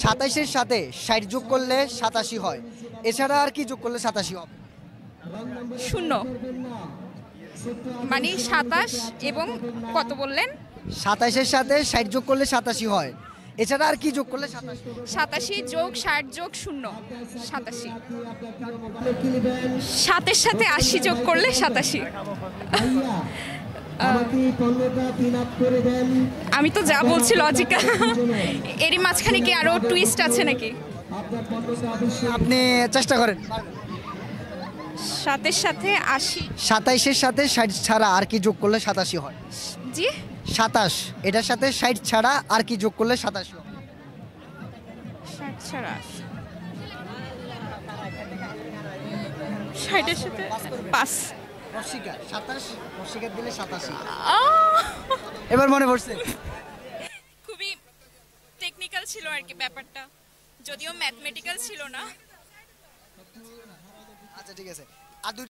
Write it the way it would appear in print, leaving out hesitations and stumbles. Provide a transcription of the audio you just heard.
27-এর সাথে 60 যোগ করলে 87 হয়, এছাড়া আর কি যোগ করলে 87 হবে? শূন্য, মানে 27 এবং কত বললেন? 27-এর সাথে 60 যোগ করলে 87 হয়, এছাড়া আর কি যোগ করলে 87? 87 যোগ 60 যোগ 0, 87। 7-এর সাথে 80 যোগ করলে 87। আমি তো যা বলছি লজিক্যাল, এরই মাঝখানে কি আরো টুইস্ট আছে নাকি? আপনি চেষ্টা করেন। 7-এর সাথে 80, 27-এর সাথে 60 ছাড়া আর কি যোগ করলে 87 হয়? জি 27, এটার সাথে 60 ছাড়া আর কি যোগ করলে 87 হয়? 60 ছাড়া 60-এর সাথে 5। অস্বীকার, 27 অস্বীকার দিলে 87। এবার মনে পড়ছে? খুবই টেকনিক্যাল ছিল আর কি ব্যাপারটা, যদিও ম্যাথমেটিক্যাল ছিল না। আচ্ছা ঠিক আছে, আর